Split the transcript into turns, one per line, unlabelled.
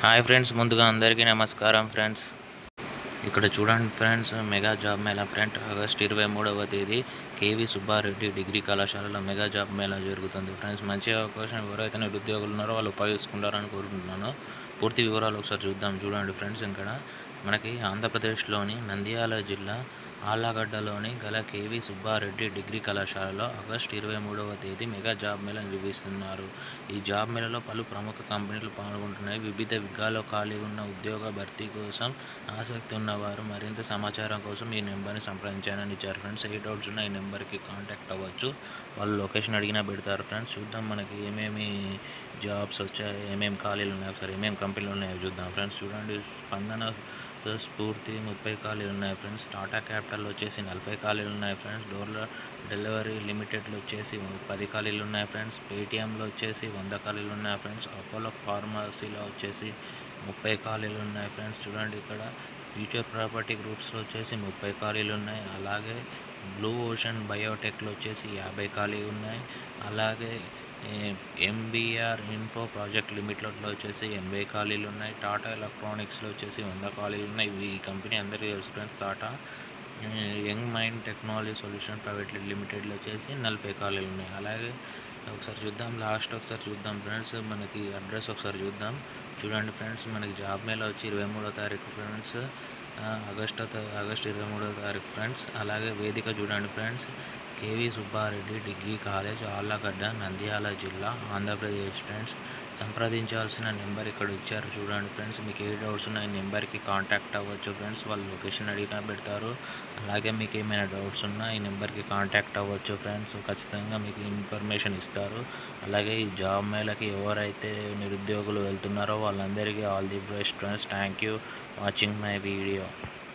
Hi friends, ముందుగా అందరికీ నమస్కారం ఫ్రెండ్స్. ఇక్కడ చూడండి friends, mega job mela friend August 23వ తేదీ కేవీ సుబ్బారెడ్డి డిగ్రీ కళాశాలలో మెగా జాబ్ మేళా జరుగుతుంది ఫ్రెండ్స్. మంచి అవకాశం ఎవరైతే నిరుద్యోగులు ఉన్నారో వాళ్ళు ఉపయోగించుకుంటారని కోరుకుంటున్నాను. పూర్తి వివరాలు ఒకసారి చూడండి ఫ్రెండ్స్. ఇక్కడ మనకి ఆంధ్రప్రదేశ్లోని నంద్యాల జిల్లా ఆళ్లగడ్డలోని గల కేవీ సుబ్బారెడ్డి డిగ్రీ కళాశాలలో ఆగస్టు 23వ తేదీ మెగా జాబ్ మేళా నిర్వహిస్తున్నారు. ఈ జాబ్ మేళాలో పలు ప్రముఖ కంపెనీలు పాల్గొంటున్నాయి. వివిధ విభాగాల్లో ఖాళీ ఉన్న ఉద్యోగ భర్తీ కోసం ఆసక్తి ఉన్నవారు మరింత సమాచారం కోసం ఈ నెంబర్ని సంప్రదించాలని ఇచ్చారు ఫ్రెండ్స్. ఏ డౌట్స్ ఉన్నా ఈ నెంబర్కి కాంటాక్ట్ అవ్వచ్చు. వాళ్ళు లొకేషన్ అడిగినా పెడతారు ఫ్రెండ్స్. చూద్దాం మనకి ఏమేమి జాబ్స్ వచ్చాయి, ఏమేమి ఖాళీలు ఉన్నాయి, ఒకసారి ఏమేమి కంపెనీలు ఉన్నాయో చూద్దాం ఫ్రెండ్స్. చూడండి, స్పందన స్ఫూర్తి 30 ఖాళీలు ఉన్నాయి ఫ్రెండ్స్. టాటా క్యాపిటల్ వచ్చేసి 40 ఖాళీలు ఉన్నాయి ఫ్రెండ్స్. డోర్లా డెలివరీ లిమిటెడ్లో వచ్చేసి 10 ఖాళీలు ఉన్నాయి ఫ్రెండ్స్. పేటీఎంలో వచ్చేసి 100 ఖాళీలు ఉన్నాయి ఫ్రెండ్స్. అపోలో ఫార్మసీలో వచ్చేసి 30 ఖాళీలు ఉన్నాయి ఫ్రెండ్స్. చూడండి, ఇక్కడ ఫ్యూచర్ ప్రాపర్టీ గ్రూప్స్లో వచ్చేసి 30 ఖాళీలు ఉన్నాయి. అలాగే బ్లూ ఓషన్ బయోటెక్లో వచ్చేసి 50 ఖాళీలు ఉన్నాయి. అలాగే ఎంబీఆర్ ఇన్ఫో ప్రాజెక్ట్ లిమిటెడ్లో వచ్చేసి 80 ఖాళీలు ఉన్నాయి. టాటా ఎలక్ట్రానిక్స్లో వచ్చేసి 100 ఖాళీలు ఉన్నాయి. ఈ కంపెనీ అందరికీ తెలుసు friends. Tata young mind technology solution private లిమిటెడ్లో వచ్చేసి 40 ఖాళీలు ఉన్నాయి. అలాగే ఒకసారి చూద్దాం ఫ్రెండ్స్. మనకి అడ్రస్ ఒకసారి చూద్దాం. చూడండి ఫ్రెండ్స్, మనకి జాబ్ మేళా వచ్చి 23వ తారీఖు ఫ్రెండ్స్. ఆగస్టు 23వ తారీఖు ఫ్రెండ్స్. అలాగే వేదిక చూడండి friends, KV Subbareddy degree college, Allagadda, Nandyal జిల్లా, ఆంధ్రప్రదేశ్ ఫ్రెండ్స్. సంప్రదించాల్సిన నెంబర్ ఇక్కడ ఇచ్చారు చూడండి ఫ్రెండ్స్. మీకు ఏ డౌట్స్ ఉన్నా ఈ నెంబర్కి కాంటాక్ట్ అవ్వచ్చు ఫ్రెండ్స్. వాళ్ళు లొకేషన్ అడిగినా పెడతారు. అలాగే మీకు ఏమైనా డౌట్స్ ఉన్నా ఈ నెంబర్కి కాంటాక్ట్ అవ్వచ్చు ఫ్రెండ్స్. ఖచ్చితంగా మీకు ఇన్ఫర్మేషన్ ఇస్తారు. అలాగే ఈ జాబ్ మేళకి ఎవరైతే నిరుద్యోగులు వెళ్తున్నారో వాళ్ళందరికీ all the best friends. Thank you watching my video.